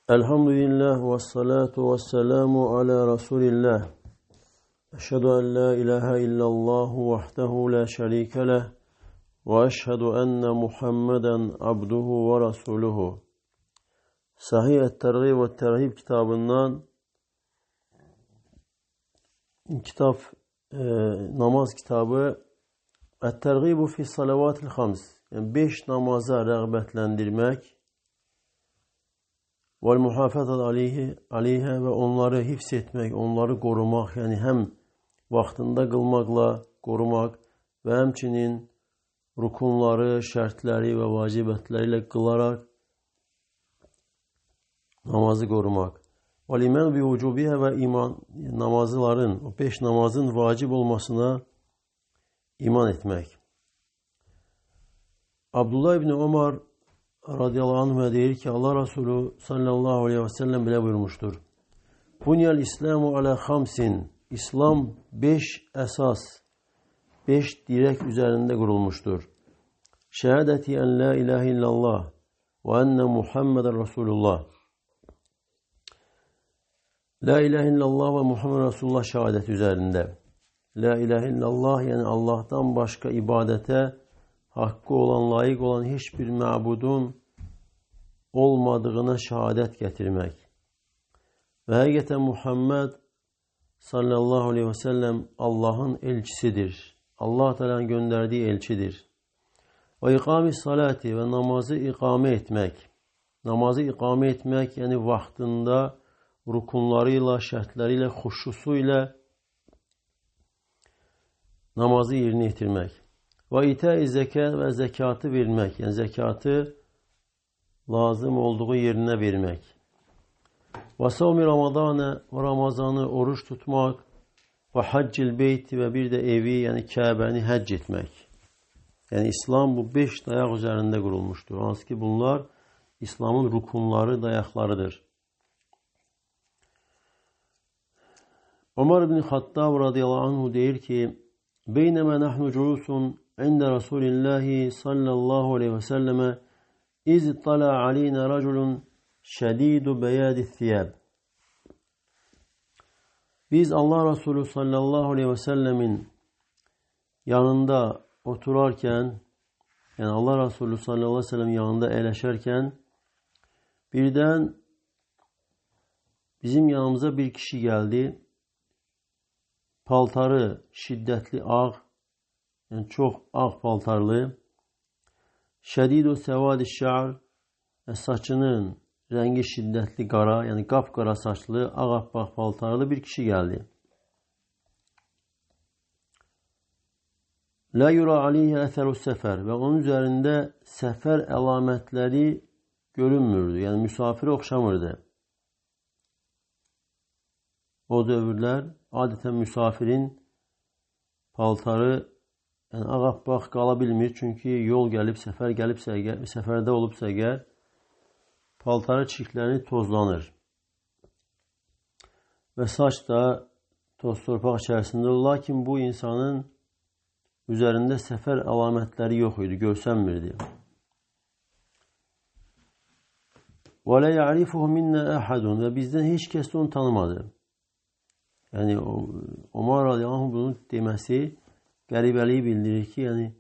Elhamdülillah ve salatu ve selamu ala Resulillah. Eşhedü en la ilahe illallah vahdehu la şerike leh ve eşhedü enne Muhammeden abduhu ve resuluhu. Sahih et-Tergib ve Terhib kitabından kitap namaz kitabı et-Tergibu fi salavatil hams. Yani 5 namaza rağbetlendirmek ve muhafazat aleyhe ve onları hifzetmek, onları korumak, yani hem vaxtında kılmakla korumak ve həmçinin rukunları, şərtləri və vacibətləri kılarak namazı korumak. Ve iman bi vücubiha ve iman namazların, o 5 namazın vacib olmasına iman etmek. Abdullah ibn Ömer radıyallahu anh deyir ki Allah Resulü sallallahu aleyhi ve sellem bile buyurmuştur. Bunyal İslamu ala hamsin. İslam 5 esas, 5 direk üzerinde kurulmuştur. Şehadeti en la ilahe illallah ve enne Muhammeden Resulullah. La ilahe illallah ve Muhammed Resulullah şehadeti üzerinde. La ilahe illallah yani Allah'tan başka ibadete hakkı olan, layık olan hiçbir mabudun olmadığına şehadet getirmek. Ve hakikaten Muhammed sallallahu aleyhi ve sellem Allah'ın elçisidir. Allah Teala'nın gönderdiği elçidir. Ve ikamis salati ve namazı ikame etmek. Namazı ikame etmek yani vaktinde rukunlarıyla, şartlarıyla, huşusuyla namazı yerine getirmek. Ve ita-i zekat ve zekatı vermek. Yani zekatı lazım olduğu yerine vermek. Ve savmi Ramazan'ı ve Ramazan'ı oruç tutmak. Ve haccil beyti ve bir de evi yani Kabe'ni hac etmek. Yani İslam bu 5 dayak üzerinde kurulmuştur. Hansı ki bunlar İslam'ın rukunları, dayaklarıdır. Ömer bin Hattab radıyallahu anh deyir ki Beyneme nahnu culusun inde Resulillahi sallallahu aleyhi ve selleme iz tala aleyna raculun şedidu beyadis thiyab. Biz Allah Resulü sallallahu aleyhi ve sellemin yanında oturarken, yani Allah Resulü sallallahu aleyhi ve sellem yanında eğleşerken birden bizim yanımıza bir kişi geldi. Paltarı şiddetli ağ, yani çok ağ paltarlı. Şedidu sevadi şa'ar, saçının rengi şiddetli qara, yani qapqara saçlı, ağappaq paltarlı bir kişi geldi. La yura aleyhi etheru sefer ve onun üzerinde sefer alametleri görünmürdü. Yani misafire okşamırdı. O dövrlər adeten misafirin paltarı yani ağappaq qala bilmir. Çünkü yol gelip sefer gelipsə əgər, seferde olubsa əgər paltarı çirklənir, tozlanır. Ve saç da toz torpaq içerisinde. Lakin bu insanın üzerinde sefer alametleri yok idi, görsənmirdi. Ve la ya'rifuhu minna ahadun ve bizden hiç kes onu tanımadı. Yani Ömer radıyallahu anh bunun demesi qəribəliyi bildirir ki, yani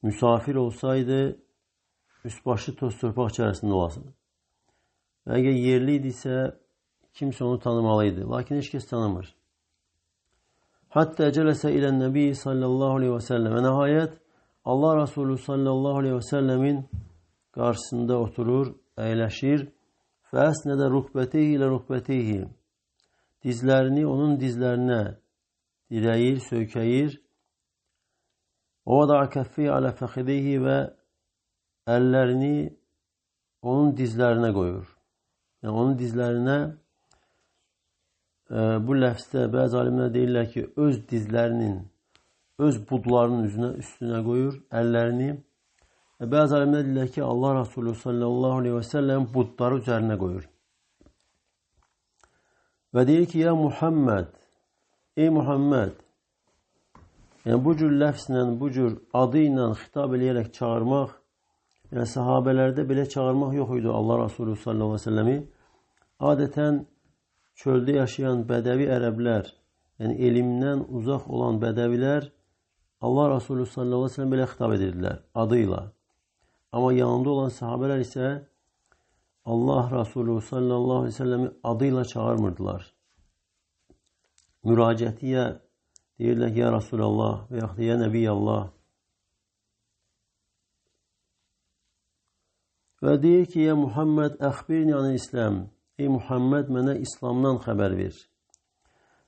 misafir üst başı toz torpaq içerisinde olasın. Ve eğer yerli idisə kimse onu tanımalıydı. Lakin hiç kes tanımır. Hatta celese ilen nebi sallallahu aleyhi ve sellem. Nihayet Allah Resulü sallallahu aleyhi ve sellemin karşısında oturur, əyləşir. Fəsnədə rukbetihi ilə rukbetihi. Dizlerini onun dizlerine dirəyir, söykəyir. O da kəffi alə fəxidihi və əllərini onun dizlerine koyur. Yani onun dizlerine bu ləfzdə bəzi alimlər deyirlər ki, öz dizlərinin, öz budlarının üstüne koyur əllərini. Bəzi alimlər deyirlər ki, Allah Resulü sallallahu aleyhi ve sellem budları üzerine koyur. Ve deyir ki, ya Muhammed, ey Muhammed, yani bu cür ləfzlə, bu cür adıyla xitab eləyərək çağırmaq, Yəni sahabelərdə belə çağırmaq yox idi Allah Resulü sallallahu aleyhi ve selləmi. Adətən çöldə yaşayan bədəvi ərəblər, yəni elmdən uzaq olan bədəvilər Allah Resulü sallallahu aleyhi ve sellem belə xitab edirdilər adıyla. Amma yanında olan sahabelər isə Allah Resulü sallallahu aleyhi ve sellemi adıyla çağırmırdılar. Müraciətiyə deyirlər ki, ya Resulallah və yaxud da ya Nebiyallah. Və deyir ki, ya Muhammed əxbirni anil İslam. Ey Muhammed, mənə İslamdan xəbər ver.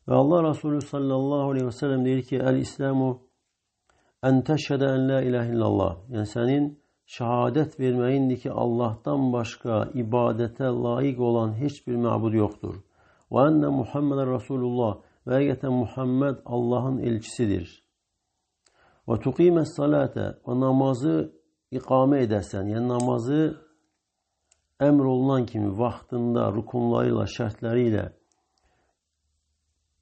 Və Allah Resulü sallallahu aleyhi ve sellem deyir ki, Əl-İslamu ən təşhədə ən la ilahe illallah. Yəni sənin şəhadət verməyindir ki, Allahdan başqa ibadətə layiq olan heç bir məbud yoxdur. Və ənə Muhammedən Rasulullah və həqiqətən Muhammed Allahın elçisidir. Və tuqiməs salətə və namazı iqamə edəsən, yəni namazı əmr olunan kimi vaxtında, rukunlarıyla, şərtləri ilə,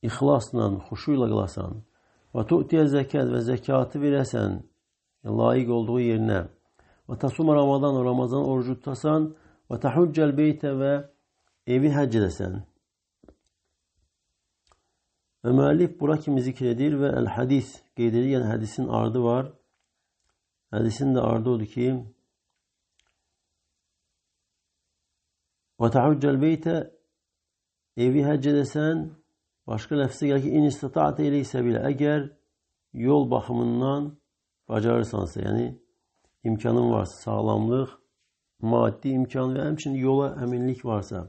ixlasla, xuşu ilə qılasan. Və tu'tiyə zəkət və zəkatı verəsən, yəni layiq olduğu yerinə. Və tasuma Ramazan, Ramazan orucu tutasan. Və təhuccəl beytə və evi həcc edəsən. Və müəllif bura kimi zikr edir və əl-hədis qeyd edir, yəni hədisin ardı var. Hədisin də ardı odur ki, və təhuccəl beytə evi həcc edəsən, başqa ləfsə gəlir ki, in istata'tə ilə səbilə, əgər yol baxımından bacarırsansa, yəni imkanın varsa, sağlamlıq, maddi imkan və həmçinin yola əminlik varsa.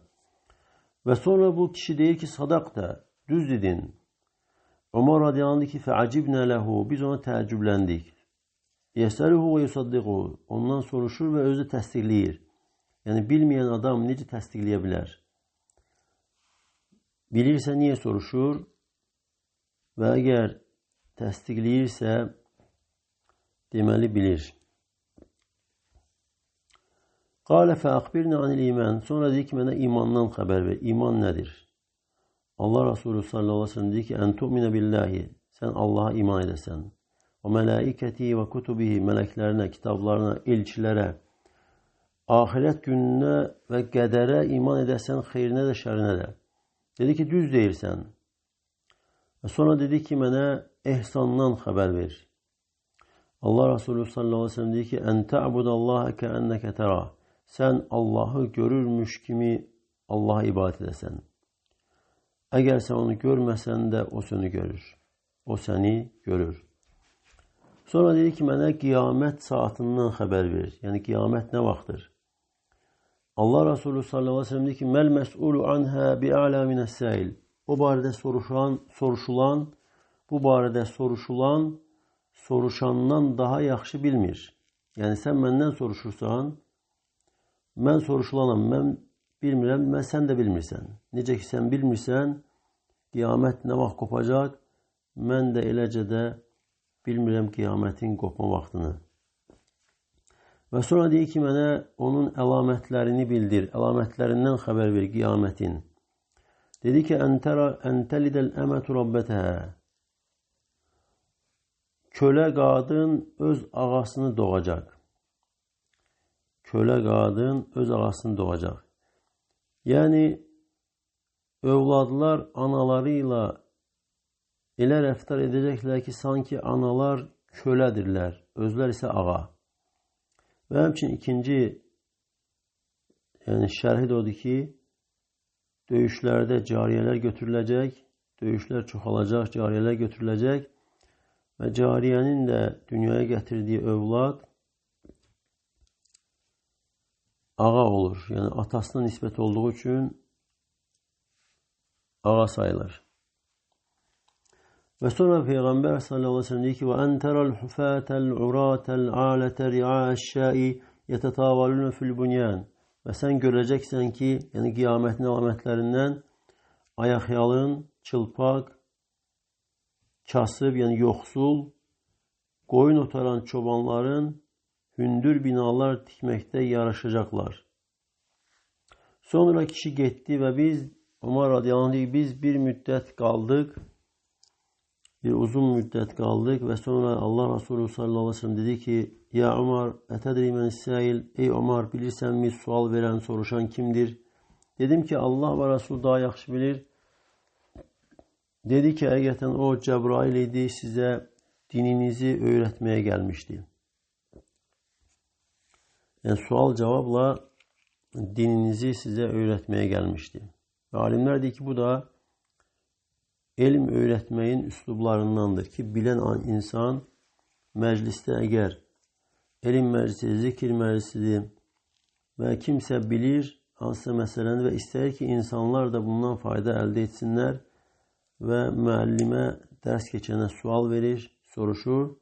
Və sonra bu kişi deyir ki, sadaqdə, düz dedin. Ömər radiyallahu ki, fəacibnə ləhu, biz ona təəccübləndik. Yəsəluhu və yusaddiqu, ondan soruşur və özü təsdiqləyir. Yəni, bilməyən adam necə təsdiqləyə bilər? Bilirsə, niyə soruşur? Və əgər təsdiqləyirsə, deməli bilir. Qalə fəəxbirnə anil iman. Sonra deyir ki, mənə imandan xəbər ver. İman nədir? Allah Resulü sallallahu aleyhi ve sellem deyir ki, ən tu'minə billahi. Sən Allaha iman edəsən. Və mələikəti və kutubihi, mələklərinə, kitablarına, elçilərə, ahirət gününə və qədərə iman edəsən, xeyrinə də, şərinə də. Dedi ki, düz deyirsən. Və sonra dedi ki, mənə ehsandan xəbər ver. Allah Resulü sallallahu aleyhi ve sellem deyir ki, ən tə'budallaha kəənnəkə tərə. Sən Allahı görürmüş kimi Allaha ibadət edəsən. Əgər sən onu görməsən də, o səni görür. O səni görür. Sonra dedi ki, mənə qiyamət saatından xəbər ver. Yəni, qiyamət nə vaxtdır? Allah Resulü sallallahu aleyhi ve sellem deyir ki, məl məs'ulu anhə bi'alə minəs-səil. O barədə soruşulan, bu barədə soruşandan daha yaxşı bilmir. Yəni, sən məndən soruşursan, mən soruşulanam, mən bilmirəm, sən də bilmirsən. Necə ki, sən bilmirsən, qiyamət nə vaxt qopacaq, mən də eləcə də bilmirəm qiyamətin qopma vaxtını. Və sonra deyir ki, mənə onun əlamətlərini bildir, əlamətlərindən xəbər ver qiyamətin. Dedi ki, əntəlidəl əmətu rabbətəhə. Kölə qadın öz ağasını doğacaq. Kölə qadın öz ağasını doğacaq. Yəni, övladlar anaları ilə elə rəftar edəcəklər ki, sanki analar kölədirlər, özlər isə ağa. Və həmçin ikinci şərhi də odur ki, döyüşlərdə cariyələr götürüləcək, döyüşlər çoxalacaq, cariyələr götürüləcək və cariyənin də dünyaya gətirdiyi övlad ağa olur. Yəni, atasına nisbət olduğu üçün ağa sayılır. Və sonra Peyğəmbər sallallahu aleyhi ve sellem deyir ki, وَاَنْ تَرَ الْحُفَاةَ الْعُرَاةَ الْعَالَةَ رِعَاءَ الشَّاءِ يَتَتَاوَلُونَ فِي الْبُنْيَانِ. Və sən görəcəksən ki, yəni qiyamətin əlamətlərindən ayaqyalın, çılpaq, kasıb, yəni yoxsul, qoyun otaran çobanların hündür binalar tikməkdə yarışacaqlar. Sonra kişi getdi və biz, Ömər radiyallahu anh, biz bir müddət qaldıq bir uzun müddet kaldık ve sonra Allah Resulü sallallahu aleyhi ve sellem dedi ki ya Ömer etedri men sail, ey Ömer bilirsen mi sual veren soruşan kimdir? Dedim ki Allah ve Resulü daha yaxşı bilir. Dedi ki həqiqətən o Cəbrail idi, size dininizi öğretmeye gelmişti. Yani sual cevapla dininizi size öğretmeye gelmişti. Ve alimler diyor ki bu da elm öğretmeyin üslublarındandır ki bilen insan mecliste eğer elm meclisi, zikir meclisidir ve kimse bilir hansısa meseleni ve ister ki insanlar da bundan fayda elde etsinler ve müellime ders geçene sual verir, soruşur.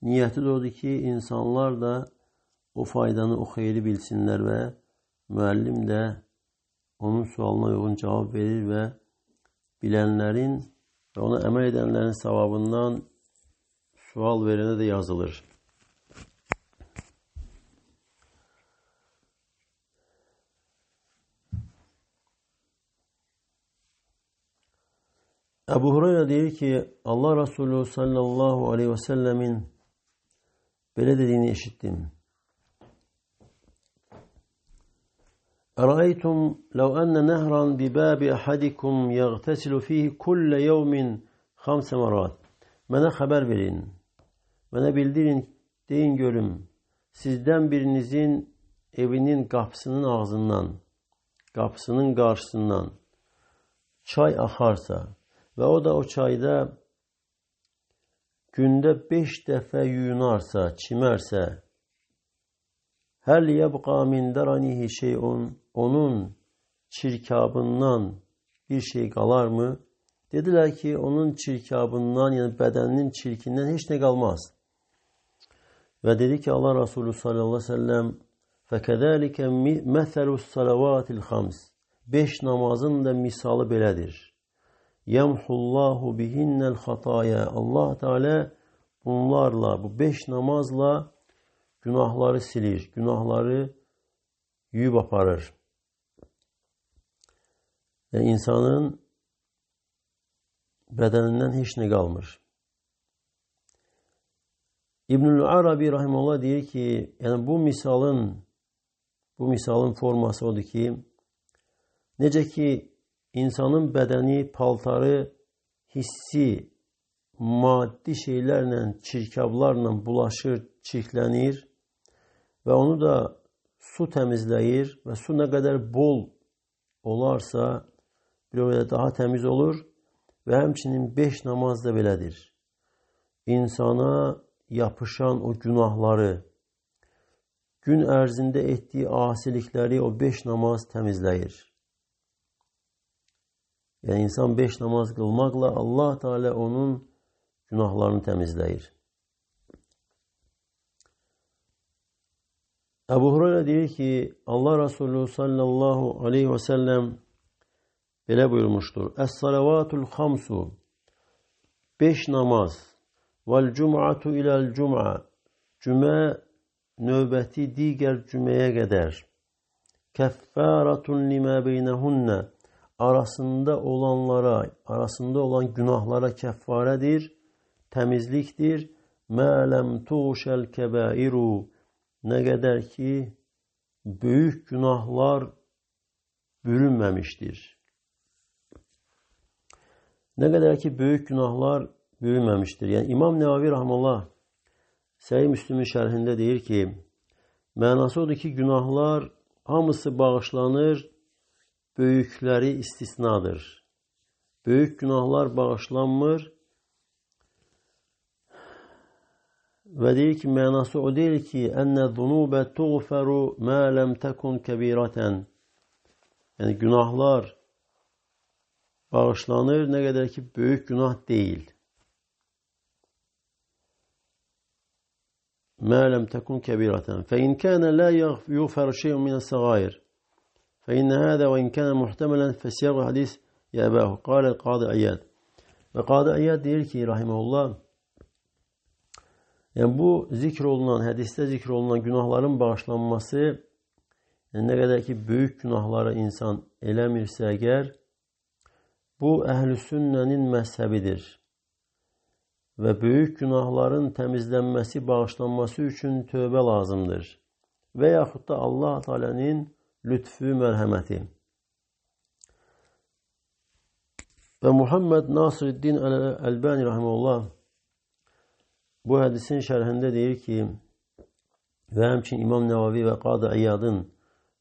Niyeti de odur ki insanlar da o faydanı, o xeyri bilsinler ve müellim de onun sualına uygun cevap verir ve bilenlerin ve ona emel edenlerin sevabından sual verene de yazılır. Ebu Hureyre diyor ki Allah Resulü sallallahu aleyhi ve sellemin böyle dediğini işittim. أرأيتم لو أن نهرا بباب أحدكم يغتسل فيه كل يوم 5 مرات. Bana haber verin. Bana bildirin, deyin görüm. Sizden birinizin evinin kapısının ağzından, kapısının karşısından çay akarsa ve o da o çayda günde 5 defa yuyunarsa, çimerse hel yebqa min daranihi şey'un, onun çirkabından bir şey kalar mı? Dediler ki onun çirkabından yani bedeninin çirkinden hiç ne kalmaz. Ve dedi ki Allah Resulü sallallahu aleyhi ve sellem فَكَذَٰلِكَ مَثَلُ الصَّلَوَاتِ الْخَمْسِ 5 namazın da misalı belədir. يَمْحُ اللّٰهُ بِهِنَّ الْخَطَايَا Allah Teala bunlarla, bu 5 namazla günahları silir, günahları yuyup aparır. Ve insanın bedeninden hiç ne kalmır. İbnül Arabi rahimehullah diyor ki yani bu misalın forması odur ki necə ki insanın bedeni, paltarı, hissi, maddi şeylerle, çirkablarla bulaşır, çirklənir ve onu da su təmizləyir ve su ne kadar bol olarsa bir öyle daha temiz olur ve həmçinin 5 namaz da belədir. İnsana yapışan o günahları, gün ərzində etdiyi asilikləri o 5 namaz təmizləyir. Yani insan 5 namaz kılmakla Allah Teala onun günahlarını təmizləyir. Ebu Hureyre diyor ki Allah Resulü sallallahu aleyhi ve sellem böyle buyurmuştur. Es-salavatul hamsu 5 namaz vel cum'atu ilal cum'a cüme növbəti diğer cümeye kadar keffaratun lima beynehunne arasında olan günahlara keffaredir, temizliktir. Ma lem tuğşel kebairu ne kadar ki büyük günahlar bürünmemiştir. Ne kadar ki büyük günahlar bürünmemiştir. Yani İmam Nevavi rahmetullah Sahih Müslim'in şerhinde deyir ki mənası odur ki günahlar hamısı bağışlanır, böyükləri istisnadır. Böyük günahlar bağışlanmır ve deyir ki mənası o deyil ki enne zunube tuğferu ma lem tekun kebiraten yani günahlar bağışlanır ne kadar ki büyük günah değil. ما لم تكن كبيرة فإن كان لا يغفر شيء من الصغائر فإن هذا وإن كان محتملا فسياق الحديث يأباه قال القاضي عياد ve Kadı İyad diyor ki rahimehullah yani bu hadiste zikrolunan günahların bağışlanması yani ne kadar ki büyük günahları insan eləmirsə əgər bu əhl-i sünnenin mezhebidir. ve büyük günahların temizlenmesi, bağışlanması üçün tövbe lazımdır. Və yaxud da Allah Teala'nın lütfü, mərhəməti. Və Muhammed Nasriddin Əlbani rahimehullah bu hədisin şərhində deyir ki, və həmçinin İmam Nəvavi və Qadı İyadın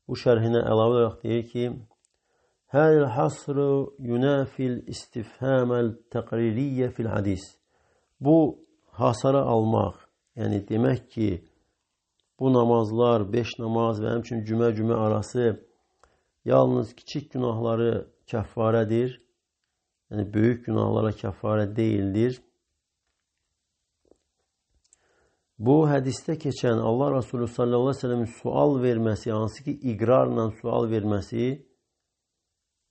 bu şərhinə əlavə olaraq deyir ki, Həl hasru yunafil istifhamel təqririyyə fil hadis. Bu hasara almaq, yəni demək ki, bu namazlar, 5 namaz və həmçinin cümə arası yalnız kiçik günahları kəffarədir. Yəni böyük günahlara kəffarə deyildir. Bu hədisdə keçən Allah Resulü sallallahu aleyhi ve sellemin sual verməsi, hansı ki iqrarla sual verməsi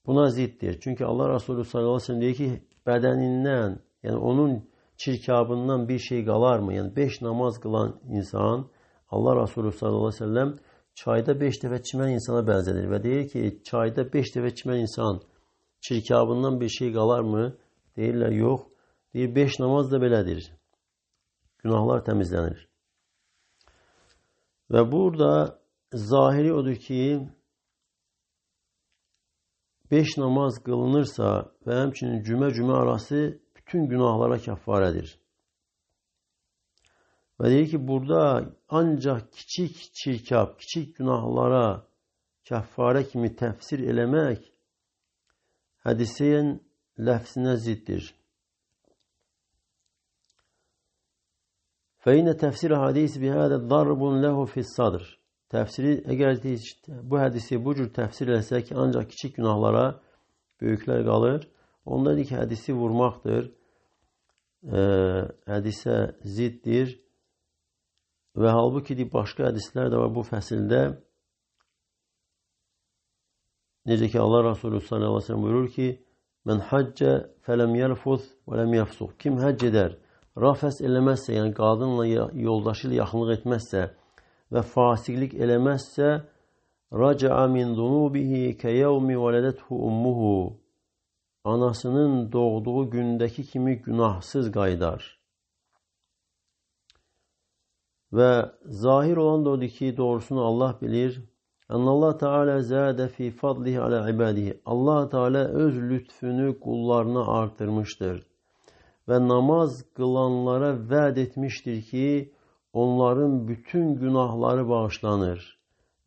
buna ziddir. Çünki Allah Resulü sallallahu aleyhi ve sellem deyir ki, bədənindən, yəni onun çirkabından bir şey qalarmı? Yəni 5 namaz qılan insan, Allah Resulü sallallahu aleyhi ve sellem çayda 5 dəfə çimən insana bənzədir və deyir ki, çayda 5 dəfə çimən insan çirkabından bir şey qalarmı? Deyirlər, yox. Deyir, 5 namaz da belədir. Günahlar təmizlənir. Və burada zahiri odur ki, 5 namaz qılınırsa və həmçinin cümə arası bütün günahlara kəffarədir. Və deyir ki, burada ancaq kiçik çirkab, kiçik günahlara kəffarə kimi təfsir eləmək hədisin ləfzinə ziddir. فَاِنَّ تَفْسِرَ حَدِيثِ بِهَذَا ضَرْبٌ لَهُ فِي الصَّدْرِ Təfsiri, əgər bu hədisi bu cür təfsir eləsək ki, ancaq kiçik günahlara böyüklər qalır, onda deyir ki, hədisi vurmaqdır, hədisə ziddir və halbuki başqa hədislər də var bu fəsildə. Necə ki, Allah Resulü sallallahu aleyhi ve sellem buyurur ki, Mən haccə fələm yəlfuz və ləm yəfsuq. Kim həcc edər, rafəs eləməzsə, yəni qadınla yoldaşı ilə yaxınlıq etməzsə və fasiqlik eləməzsə, raca'a min zunubihi kəyevmi vələdəthu ummuhu. Anasının doğduğu gündəki kimi günahsız qaydar. Və zahir olan da odur ki, doğrusunu Allah bilir. Allah Teala zədə fi fadlihi alə ibadihi. Allah Teala öz lütfünü qullarına artırmışdır. Və namaz qılanlara vəd etmişdir ki, onların bütün günahları bağışlanır.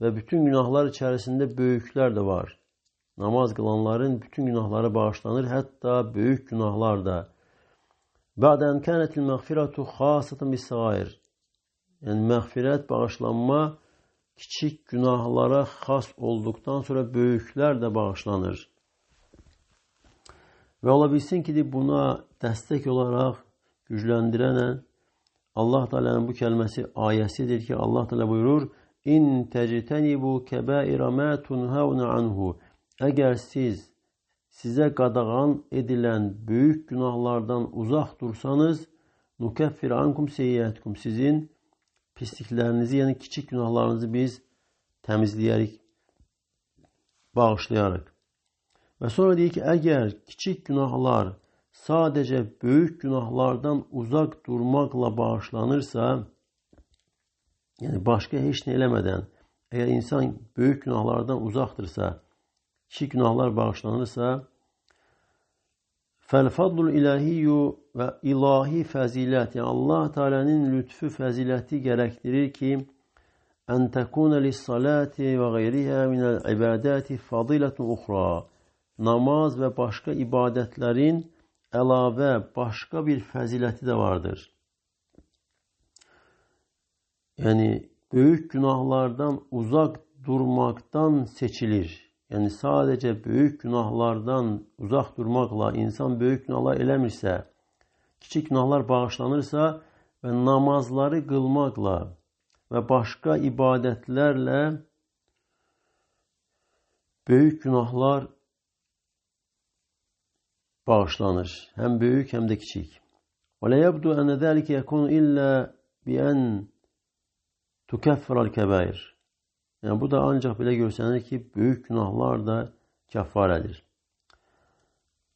Və bütün günahlar içərisində böyüklər də var. Namaz qılanların bütün günahları bağışlanır, hətta böyük günahlar da. Bədən kənətil məğfirətu xasətən bis-səğair. Yəni məğfirət, bağışlanma kiçik günahlara xas olduqdan sonra böyüklər də bağışlanır. Və ola bilsin ki, buna dəstək olaraq gücləndirənən Allah Teala'nın bu kəlməsi ayəsidir ki, Allah Teala buyurur, İn təctənibu kəbəirə mə tunhəvnə anhu. Əgər sizə qadağan edilən böyük günahlardan uzaq dursanız, nukəffir ankum seyyətkum. Sizin pisliklərinizi, yəni kiçik günahlarınızı biz təmizləyərik, bağışlayarıq. Və sonra deyir ki, əgər kiçik günahlar sadəcə böyük günahlardan uzaq durmaqla bağışlanırsa, yəni başqa heç nə eləmədən, əgər insan böyük günahlardan uzaqdırsa, kiçik günahlar bağışlanırsa, fəl-fadlul ilahiyyu və ilahi fəzilət, yəni Allah Teala'nın lütfü fəziləti gərəkdirir ki, ən təkunə lis-salati və qeyrihə minəl ibadəti fadilətun uxra. Namaz və başqa ibadətlərin əlavə başqa bir fəziləti də vardır. Yəni, böyük günahlardan uzaq durmaqdan seçilir. Yəni, sadəcə böyük günahlardan uzaq durmaqla insan böyük günahlar eləmirsə, kiçik günahlar bağışlanırsa və namazları qılmaqla və başqa ibadətlərlə böyük günahlar bağışlanır. Həm böyük, həm də kiçik. Və lə yəbdu ənə dəlikə yəkun illə biən tukəffirəl kəbəir. Yəni, bu da ancaq belə görsənir ki, böyük günahlar da kəffarədir.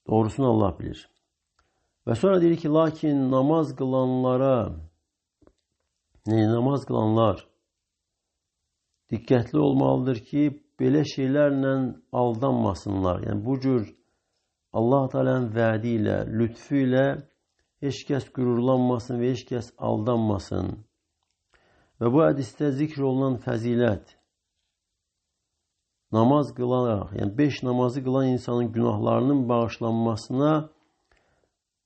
Doğrusunu Allah bilir. Və sonra deyir ki, lakin namaz qılanlar diqqətli olmalıdır ki, belə şeylərlə aldanmasınlar. Yəni, bu cür Allah Teala'nın vədi ilə, lütfü ilə heç kəs qürurlanmasın və heç kəs aldanmasın. Və bu hədisdə zikr olunan fəzilət, namaz qılaraq, yəni 5 namazı qılan insanın günahlarının bağışlanmasına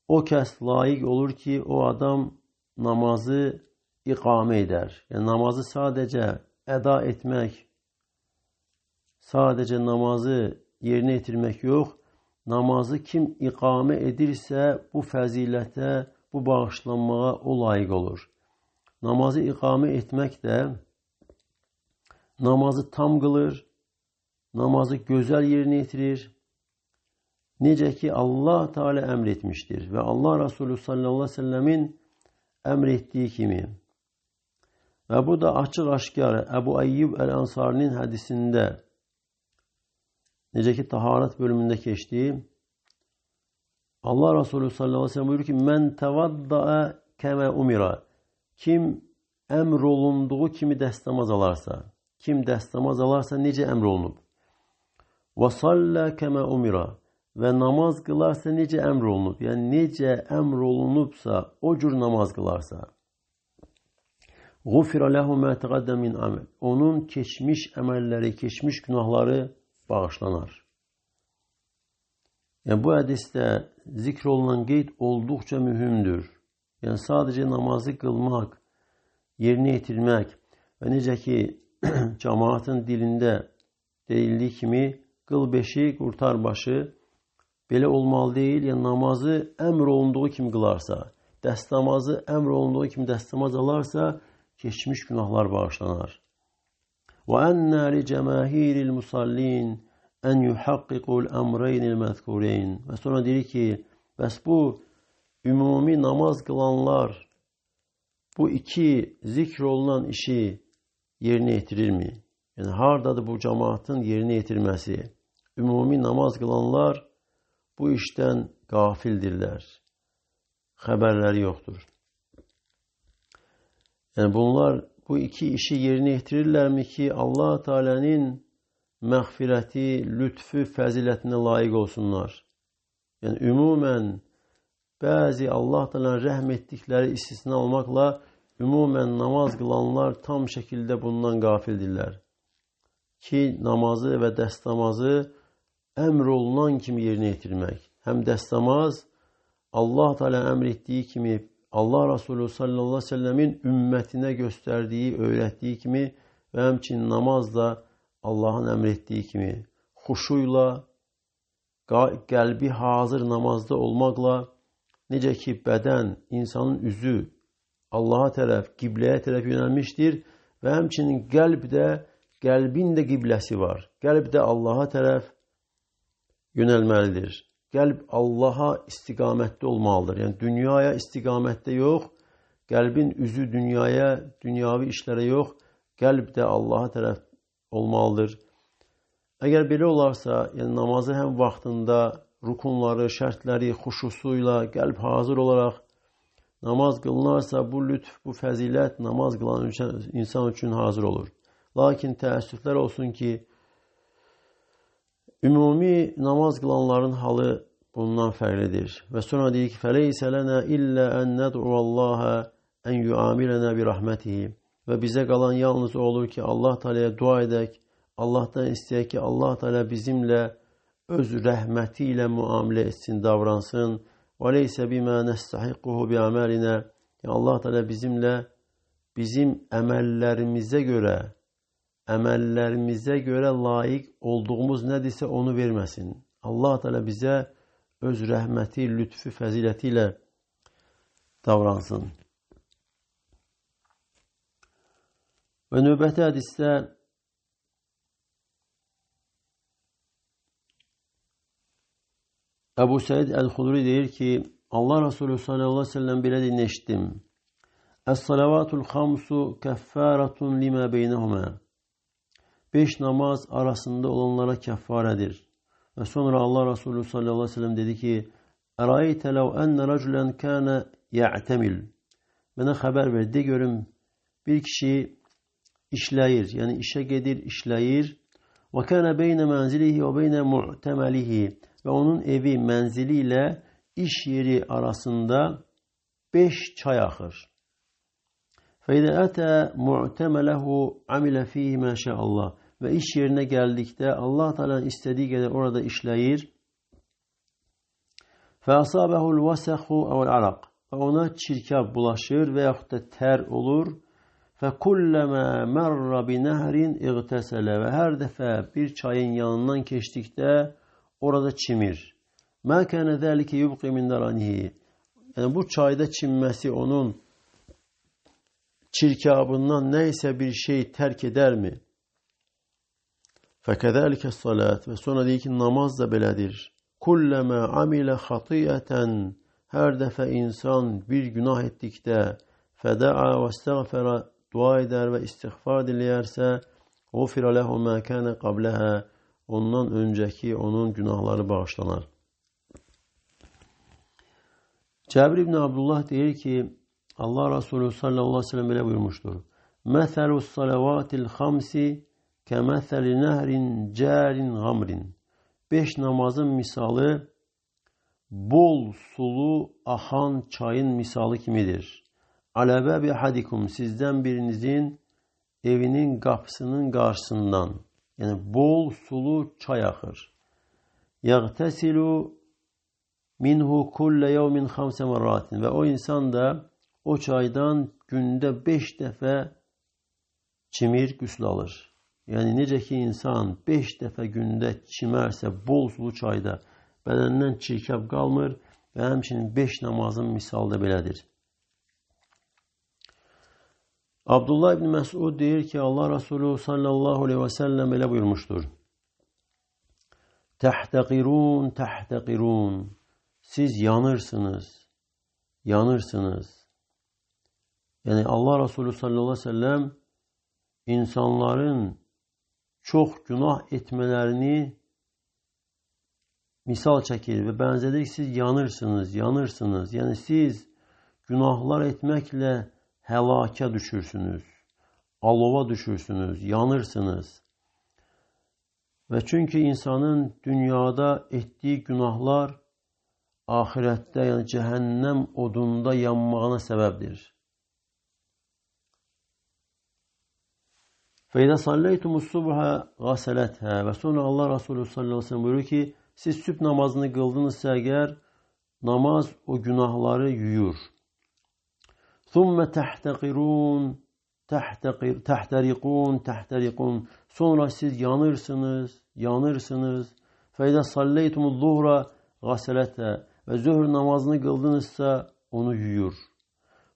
o kəs layiq olur ki, o adam namazı iqamə edər. Yəni, namazı sadəcə əda etmək, sadəcə namazı yerinə yetirmək yox, namazı kim iqamə edirsə, bu fəzilətə, bu bağışlanmağa o layiq olur. Namazı iqamə etmək də namazı tam qılır, namazı gözəl yerinə yetirir. Necə ki, Allah Teala əmr etmişdir və Allah Resulü sallallahu aleyhi ve sellemin əmr etdiyi kimi. Və bu da açıq-aşkar Əbu Əyyub Əl-Ansarinin hədisində, necə ki, taharət bölümündə keçdi. Allah Resulü sallallahu aleyhi ve sellem buyurur ki, mən təvaddaə kəmə umira. Kim əmr olunduğu kimi dəstəmaz alarsa, kim dəstəmaz alarsa necə əmr olunub? Və sallə kəmə umira. Və namaz qılarsa necə əmr olunub? Yəni, necə əmr olunubsa, o cür namaz qılarsa. Ğufirə ləhu mə təqəddəm min əməl. Onun keçmiş əməlləri, keçmiş günahları bağışlanar. Yəni, bu hədisdə zikr olunan qeyd olduqca mühümdür. Yəni, sadəcə namazı qılmaq, yerinə yetirmək və necə ki, cəmaatın dilində deyildiyi kimi, qıl 5-i, qurtar başı, belə olmalı deyil. Yəni, namazı əmr olunduğu kimi qılarsa, dəstəmazı əmr olunduğu kimi dəstəmaz alarsa, keçmiş günahlar bağışlanar. وَأَنَّ لِجَمَاهِيرِ الْمُصَلِّينَ أَنْ يُحَقِّقُوا الْأَمْرَيْنِ الْمَذْكُورَيْنِ. Və sonra deyir ki, bəs bu ümumi namaz qılanlar bu iki zikr olunan işi yerinə yetirirmi? Yəni, haradadır bu cəmaatın yerinə yetirməsi? Ümumi namaz qılanlar bu işdən qafildirlər. Xəbərləri yoxdur. Yəni, bunlar bu iki işi yerinə yetirirlərmi ki, Allah Teala'nın məğfirəti, lütfü, fəzilətinə layiq olsunlar? Yəni, ümumən bəzi Allah Teala'nın rəhm etdikləri istisna olmaqla ümumən namaz qılanlar tam şəkildə bundan qafildirlər. Ki, namazı və dəstəmazı əmr olunan kimi yerinə yetirmək. Həm dəstəmaz Allah Teala əmr etdiyi kimi, Allah Resulü sallallahu aleyhi ve sellemin ümmətinə göstərdiyi, öyrətdiyi kimi və həmçinin namaz da Allahın əmr etdiyi kimi xuşuyla, qəlbi hazır namazda olmaqla, necə ki, bədən, insanın üzü Allaha tərəf, qibləyə tərəf yönəlmişdir və həmçinin qəlbin də qibləsi var. Qəlb də Allaha tərəf yönəlməlidir. Qəlb Allaha istiqamətdə olmalıdır. Yəni, dünyaya istiqamətdə yox, qəlbin üzü dünyaya, dünyavi işlərə yox, qəlb də Allaha tərəf olmalıdır. Əgər belə olarsa, yəni namazı həm vaxtında rukunları, şərtləri, xuşusuyla, qəlb hazır olaraq namaz qılınarsa, bu lütf, bu fəzilət namaz qılan insan üçün hazır olur. Lakin təəssüflər olsun ki, ümumi namaz qılanların halı bundan fərqlidir. Və sonra deyir ki, فَلَيْسَ لَنَا إِلَّا أَنْ نَدْعُوَ اللّٰهَ أَنْ يُعَامِلَنَا بِرَحْمَتِهِ. Və bizə qalan yalnız olur ki, Allah Teala'ya dua edək, Allahdan istəyək ki, Allah Teala bizimlə öz rəhməti ilə müamilə etsin, davransın. وَلَيْسَ بِمَا نَسْتَحِقُّهُ بِعَمَالِنَا. Allah Teala bizimlə, bizim əməllərimizə görə layiq olduğumuz nədirsə onu verməsin. Allah Teala bizə öz rəhməti, lütfü, fəziləti ilə davransın. Və növbəti hədisdə Əbu Səid Əl-Xudri deyir ki, Allah Resulü sallallahu aleyhi ve sellem belə deyir, eşitdim. Əs-salavatul xamsu kəffəratun limə beynəhumə. 5 namaz arasında olanlara kəffarədir. Və sonra Allah Resulü sallallahu aleyhi ve sellem dedi ki, Əraytə ləv ənə rəculən kənə ya'temil. Mənə xəbər ver, de görüm, bir kişi işləyir, yəni işə gedir, işləyir. Və kənə beynə mənzilihi və beynə mu'təməlihi. Və onun evi, mənzili ilə iş yeri arasında 5 çay axır. Fəidə ətə mu'təmələhu amilə fihi məşəallah. Və iş yerinə gəldikdə Allah Teala'nın istədiyi qədər orada işləyir. Fəasabəhul vəsəxu əvəl-əraq. Və ona çirkab bulaşır və yaxud da tər olur. Fəkulləmə mərra binəhrin iğtəsələ. Və hər dəfə bir çayın yanından keçdikdə orada çimir. Mə kənə zəlikə yubqi min daranihi. Yəni bu çayda çimməsi onun çirkabından nə isə bir şey tərk edərmi? Fəkədəlikə salat. Və sonra deyir ki, namaz da belədir. Kulləmə amilə xatiyyətən. Hər dəfə insan bir günah etdikdə fədə'a və istəğfərə dua edər və istiğfar diləyərsə ğufirə ləhu mə kənə qabləhə. Ondan öncəki onun günahları bağışlanar. Cəbir ibn Abdullah deyir ki, Allah Resulü sallallahu aleyhi ve sellem belə buyurmuşdur. Məsəlus salavatil xamsi kəməsəli nəhrin cərinğamrin. 5 namazın misalı bol sulu axan çayın misalı kimidir. Aləbəbi hadikum, sizdən birinizin evinin qapısının qarşısından, yəni bol sulu çay axır. Yəğtəsilu minhu kullə yevmin 5 mərratin. Və o insan da o çaydan gündə 5 dəfə çimir, qüsl alır. Yəni necə ki insan 5 dəfə gündə çimərsə bol sulu çayda bədəndən çirkab qalmır və həmçinin 5 namazın misalı da belədir. Abdullah ibn Məsud deyir ki, Allah Resulü sallallahu aleyhi və səlləm belə buyurmuşdur. Təhtəqirun, təhtəqirun. Siz yanırsınız, yanırsınız. Yəni Allah Resulü sallallahu aleyhi və səlləm insanların çox günah etmələrini misal çəkir və bənzədir ki, siz yanırsınız, yanırsınız. Yəni siz günahlar etməklə həlakə düşürsünüz, alova düşürsünüz, yanırsınız. Və çünki insanın dünyada etdiyi günahlar ahirətdə, yəni cəhənnəm odunda yanmağına səbəbdir. Fəidə salləytumus subhə qasələtə. Və sonra Allah Resulü sallallahu aleyhi ve sellem buyurur ki, siz sübh namazını qıldınızsa əgər, namaz o günahları yuyur. Thumma təhtəqirun, təhtəriqun, təhtəriqun. Sonra siz yanırsınız, yanırsınız. Fəidə salləytumuz zuhra qasələtə. Və zöhr namazını qıldınızsa onu yuyur.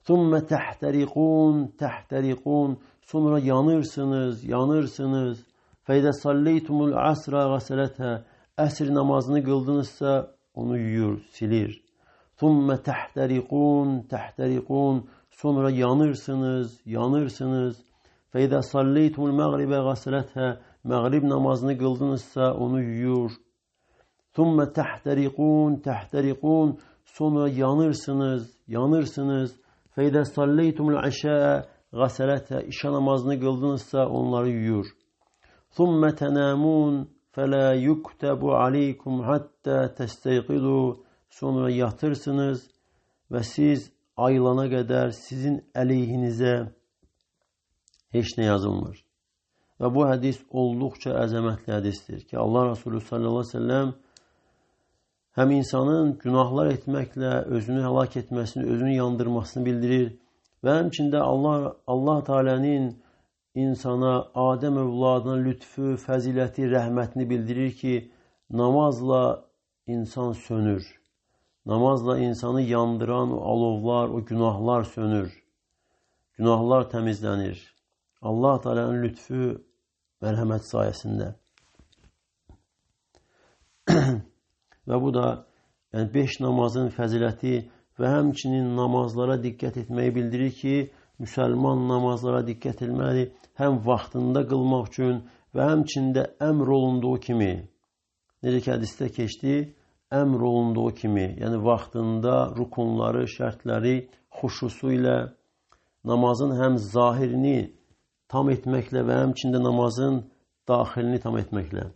Thumma təhtəriqun, təhtəriqun. Sonra yanırsınız, yanırsınız. Fəidə salləytumul asra qasələtə. Əsr namazını qıldınızsa onu yuyur, silir. Thumma təhtəriqun, təhtəriqun. Sonra yanırsınız, yanırsınız. Fəidə salləytumul məğribə qasələtə. Məğrib namazını qıldınızsa onu yuyur. Thumma təhtəriqun, təhtəriqun. Sonra yanırsınız, yanırsınız. Fəidə salləytumul əşə qasələtə. İşə namazını qıldınızsa onları yuyur. Thumma tənamun fələ yuktəbu aleykum hattə təstəyqidu. Sonra yatırsınız və siz ayılana qədər sizin əleyhinizə heç nə yazılmır. Və bu hədis olduqca əzəmətli hədisdir ki, Allah Resulü sallallahu aleyhi ve sellem həm insanın günahlar etməklə özünü həlak etməsini, özünü yandırmasını bildirir və həmçində Allah Teala'nın insana, Adəm övladına lütfü, fəziləti, rəhmətini bildirir ki, namazla insan sönür. Namazla insanı yandıran o alovlar, o günahlar sönür. Günahlar təmizlənir. Allah Teala'nın lütfü, mərhəmət sayəsində. Və bu da 5 namazın fəziləti və həmçinin namazlara diqqət etməyi bildirir ki, müsəlman namazlara diqqət etməli, həm vaxtında qılmaq üçün və həmçində əmr olunduğu kimi. Necə ki, hədisdə keçdi, əmr olunduğu kimi, yəni vaxtında rukunları, şərtləri xuşusu ilə namazın həm zahirini tam etməklə və həmçində namazın daxilini tam etməklə.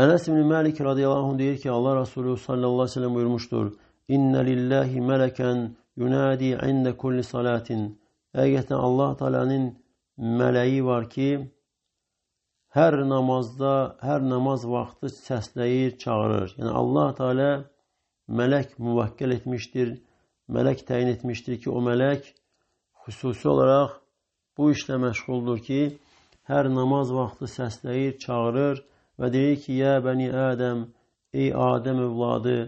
Ənəs ibn Məlik radiyallahu anh deyir ki, Allah Resulü sallallahu aleyhi ve sellem buyurmuşdur. İnnə lillahi mələkən yunadi ində kulli salatin. Həqiqətən Allah Teala'nın mələyi var ki, hər namazda, hər namaz vaxtı səsləyir, çağırır. Yəni Allah Teala mələk müvəkkəl etmişdir, mələk təyin etmişdir ki, o mələk xüsusi olaraq bu işlə məşğuldur ki, hər namaz vaxtı səsləyir, çağırır və deyir ki, yə bəni Ədəm, ey Adəm övladı,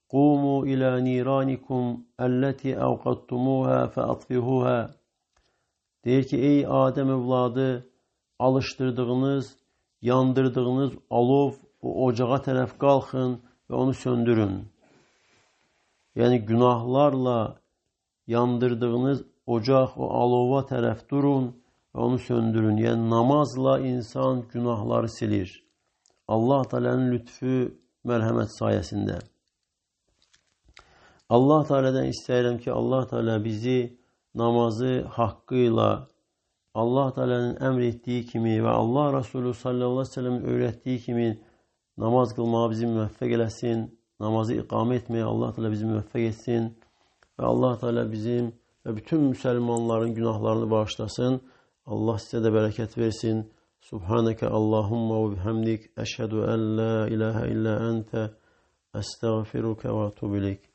qumu ilə niranikum əlləti əvqattumuhə fəatfihuhə. Deyir ki, ey Adəm övladı, alışdırdığınız, yandırdığınız alov, o ocağa tərəf qalxın və onu söndürün. Yəni, günahlarla yandırdığınız ocaq, o alova tərəf durun və onu söndürün. Yəni, namazla insan günahları silir. Allah Teala'nın lütfü, mərhəmət sayəsində. Allah Teala'dan istəyirəm ki, Allah Teala bizi namazı haqqıyla, Allah Teala'nın əmr etdiyi kimi və Allah Resulü sallallahu aleyhi ve sellem öyrətdiyi kimi namaz qılmağa bizi müvəffəq eləsin, namazı iqamə etməyə Allah Teala bizi müvəffəq etsin və Allah Teala bizim və bütün müsəlmanların günahlarını bağışlasın. Allah sizə də bərəkət versin. Subhanəkə Allahumma və bihamdik. Əşhədü ən la ilahə illə əntə. Əstəğfiruka və atubu ileyk.